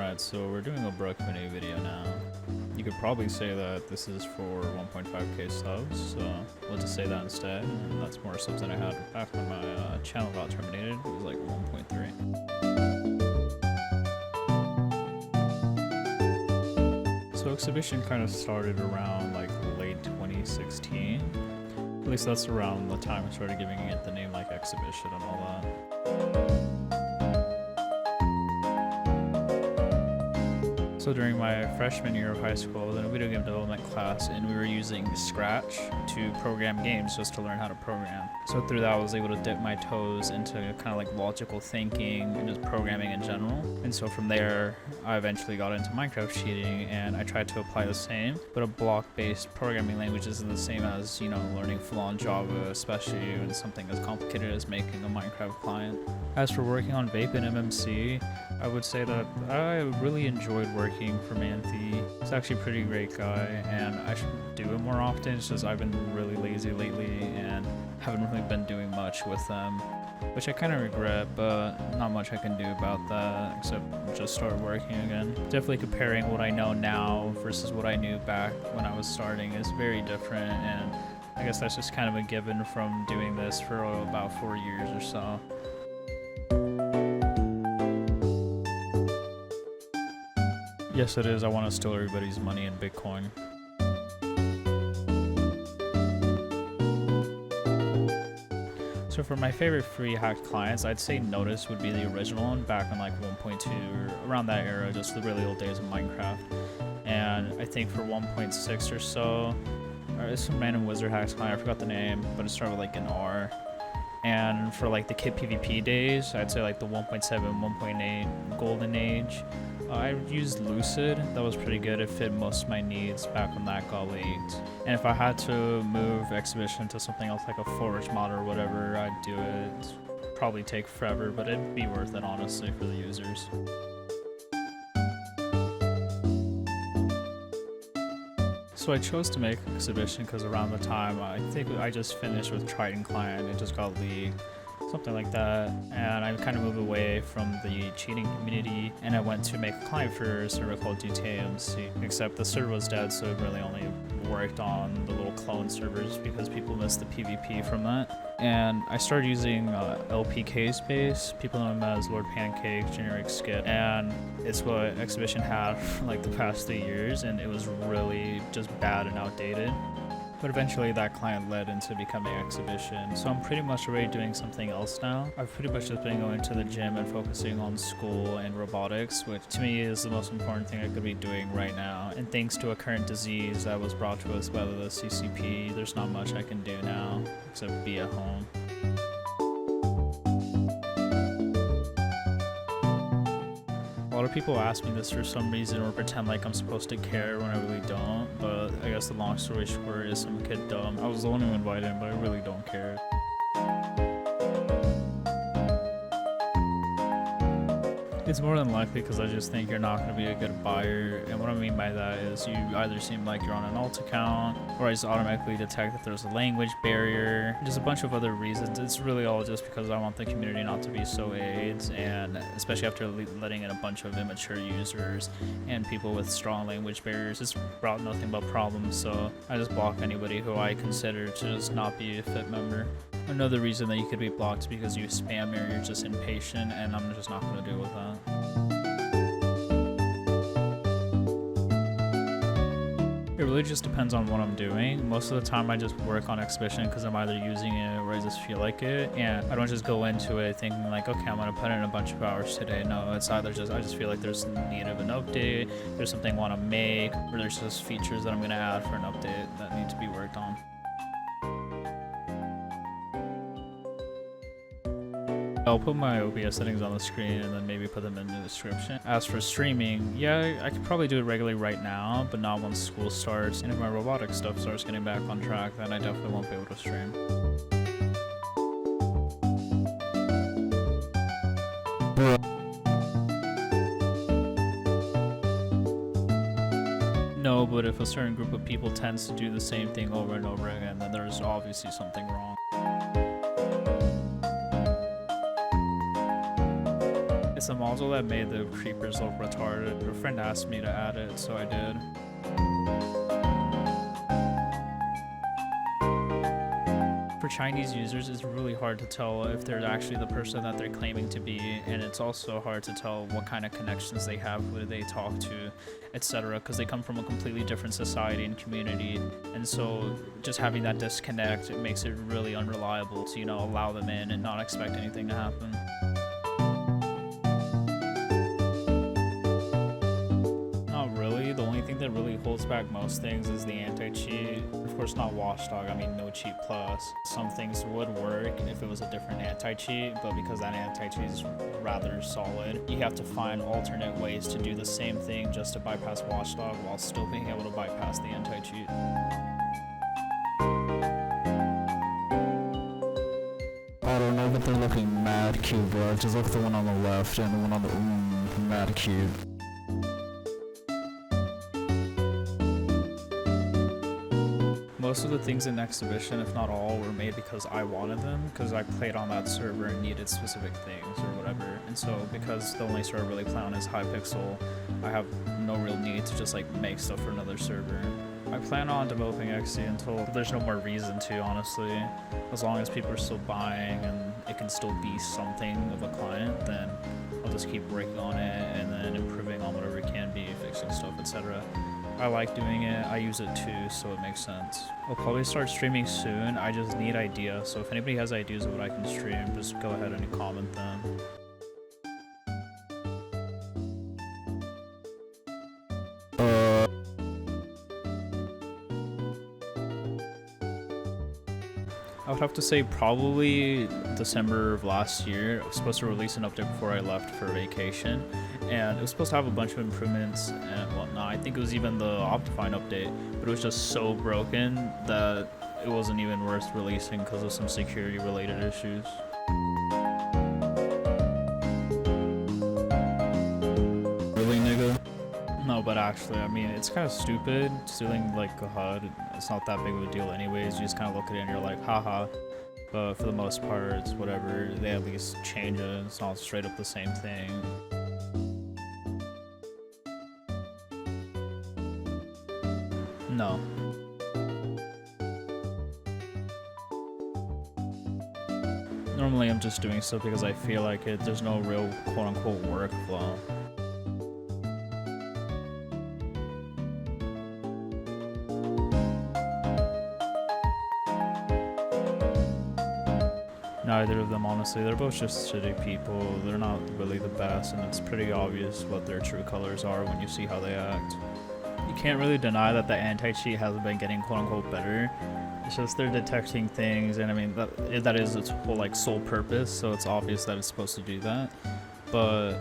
Alright, so we're doing a bro community video now. You could probably say that this is for 1.5k subs, so we'll just say that instead, and that's more subs than I had back when my channel got terminated. It was like 1.3. So exhibition kind of started around like late 2016. At least that's around the time I started giving it the name like exhibition and all that. So during my freshman year of high school, I was in a video game development class, and we were using Scratch to program games just to learn how to program. So through that, I was able to dip my toes into kind of like logical thinking and just programming in general. And so from there, I eventually got into Minecraft cheating, and I tried to apply the same, but a block-based programming language isn't the same as, you know, learning full-on Java, especially when something as complicated as making a Minecraft client. As for working on Vape and MMC, I would say that I really enjoyed working for Manthe. He's actually a pretty great guy, and I should do it more often. It's just I've been really lazy lately and haven't really been doing much with them, which I kind of regret, but not much I can do about that except just start working again. Definitely comparing what I know now versus what I knew back when I was starting is very different, and I guess that's just kind of a given from doing this for about 4 years or so. Yes, it is. I want to steal everybody's money in Bitcoin. So for my favorite free hacked clients, I'd say Notice would be the original one back in like 1.2 or around that era, just the really old days of Minecraft. And I think for 1.6 or so, it's some random wizard hacks client, I forgot the name, but it started with like an R. And for like the kit PvP days, I'd say like the 1.7, 1.8 golden age. I used Lucid. That was pretty good. It fit most of my needs back when that got leaked. And if I had to move Exhibition to something else like a Forge mod or whatever, I'd do it. It'd probably take forever, but it'd be worth it honestly for the users. So I chose to make Exhibition because around the time I think I just finished with Triton Client. It just got leaked. Something like that, and I kind of moved away from the cheating community, and I went to make a client for a server called GTAMC, except the server was dead, so it really only worked on the little clone servers because people missed the PvP from that. And I started using LPK space, people know him as Lord Pancake, generic skip, and it's what Exhibition had for like the past 3 years, and it was really just bad and outdated. But eventually that client led into becoming Exhibition, so I'm pretty much already doing something else now. I've pretty much just been going to the gym and focusing on school and robotics, which to me is the most important thing I could be doing right now. And thanks to a current disease that was brought to us by the CCP, there's not much I can do now except be at home. A lot of people ask me this for some reason or pretend like I'm supposed to care when I really don't, but I guess the long story short is some kid dumb. I was the one who invited him, but I really don't care. It's more than likely because I just think you're not going to be a good buyer, and what I mean by that is you either seem like you're on an alt account, or I just automatically detect that there's a language barrier, just a bunch of other reasons. It's really all just because I want the community not to be so AIDS, and especially after letting in a bunch of immature users and people with strong language barriers, it's brought nothing but problems, so I just block anybody who I consider to just not be a fit member. Another reason that you could be blocked is because you spam or you're just impatient, and I'm just not going to deal with that. It really just depends on what I'm doing. Most of the time I just work on Exhibition because I'm either using it or I just feel like it, and I don't just go into it thinking like, okay, I'm going to put in a bunch of hours today. No, it's either just I just feel like there's need of an update, there's something I want to make, or there's just features that I'm going to add for an update that need to be worked on. I'll put my OBS settings on the screen and then maybe put them in the description. As for streaming, yeah, I could probably do it regularly right now, but not once school starts. And if my robotic stuff starts getting back on track, then I definitely won't be able to stream. No, but if a certain group of people tends to do the same thing over and over again, then there's obviously something wrong. the module that made the creepers look retarded. A friend asked me to add it, so I did. For Chinese users, it's really hard to tell if they're actually the person that they're claiming to be, and it's also hard to tell what kind of connections they have, who they talk to, etc., because they come from a completely different society and community, and so just having that disconnect, it makes it really unreliable to, you know, allow them in and not expect anything to happen. The only thing that really holds back most things is the anti-cheat. Of course, not Watchdog, I mean no cheat plus. Some things would work if it was a different anti-cheat, but because that anti-cheat is rather solid, you have to find alternate ways to do the same thing just to bypass Watchdog while still being able to bypass the anti-cheat. I don't know, but they're looking mad cute, bro. Just look at the one on the left and the one on the mad cute. Most of the things in Exhibition, if not all, were made because I wanted them, because I played on that server and needed specific things or whatever. And so because the only server I really play on is Hypixel, I have no real need to just like make stuff for another server. I plan on developing XC until there's no more reason to, honestly. As long as people are still buying and it can still be something of a client, then I'll just keep working on it and then improving on whatever it can be, fixing stuff, etc. I like doing it, I use it too, so it makes sense. I'll probably start streaming soon, I just need ideas, so if anybody has ideas of what I can stream, just go ahead and comment them. I would have to say probably December of last year. I was supposed to release an update before I left for vacation, and it was supposed to have a bunch of improvements and whatnot. I think it was even the Optifine update, but it was just so broken that it wasn't even worth releasing because of some security related issues. Really, nigga? No, but actually, I mean, it's kind of stupid stealing like a HUD. It's not that big of a deal anyways. You just kind of look at it and you're like, haha. But for the most part, it's whatever. They at least change it. It's not straight up the same thing. No. Normally I'm just doing stuff because I feel like it. There's no real quote-unquote workflow. Neither of them, honestly. They're both just shitty people. They're not really the best, and it's pretty obvious what their true colors are when you see how they act. You can't really deny that the anti-cheat hasn't been getting quote-unquote better. It's just they're detecting things, and I mean, that is its whole like sole purpose, so it's obvious that it's supposed to do that. But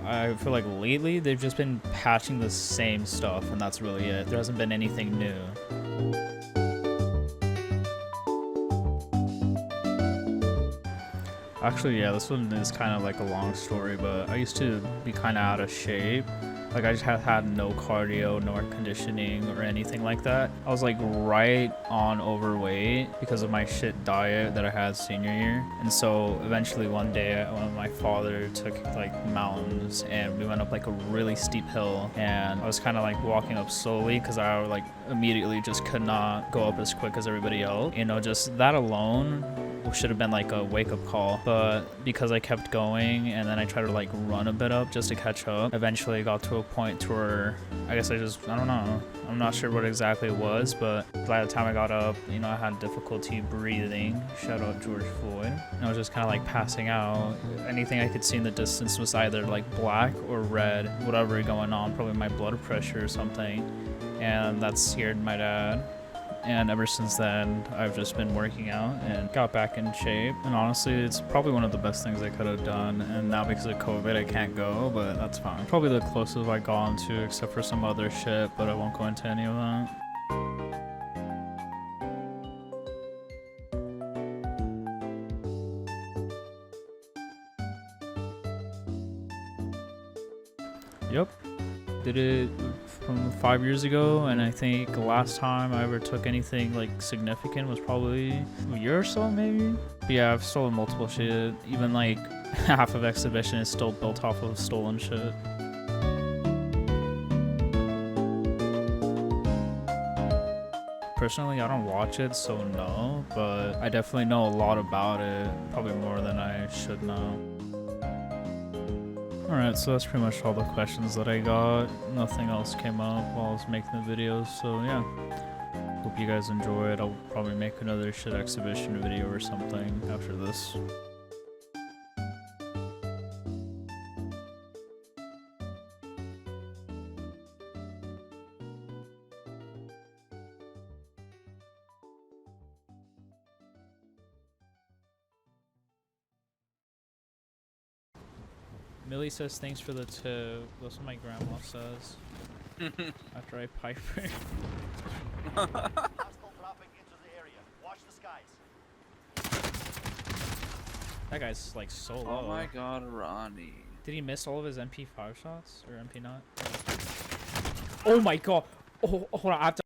I feel like lately they've just been patching the same stuff, and that's really it. There hasn't been anything new. Actually, yeah, this one is kind of like a long story, but I used to be kind of out of shape. Like, I just had no cardio, no conditioning, or anything like that. I was like right on overweight because of my shit diet that I had senior year. And so eventually one day, my father took like mountains and we went up like a really steep hill. And I was kind of like walking up slowly because I like immediately just could not go up as quick as everybody else. You know, just that alone should have been like a wake-up call, but because I kept going and then I tried to like run a bit up just to catch up, eventually got to a point to where I guess I don't know, I'm not sure what exactly it was, but by the time I got up, you know, I had difficulty breathing. Shout out George Floyd. And I was just kind of like passing out. Anything I could see in the distance was either like black or red, whatever going on, probably my blood pressure or something, and that scared my dad. And ever since then, I've just been working out and got back in shape. And honestly, it's probably one of the best things I could have done. And now because of COVID, I can't go, but that's fine. Probably the closest I've gone to, except for some other shit, but I won't go into any of that. Yep. Did it from 5 years ago, and I think the last time I ever took anything like significant was probably a year or so, maybe. But yeah, I've stolen multiple shit. Even like half of exhibition is still built off of stolen shit. Personally, I don't watch it, so no, but I definitely know a lot about it, probably more than I should know. Alright, so that's pretty much all the questions that I got. Nothing else came up while I was making the videos, so yeah. Hope you guys enjoyed. I'll probably make another shit exhibition video or something after this. Millie says thanks for the tip. That's what my grandma says. After I pipe her. That guy's like so low. Oh my god, Ronnie. Did he miss all of his MP5 shots? Or MP not? Oh my god! Oh, hold on, I have to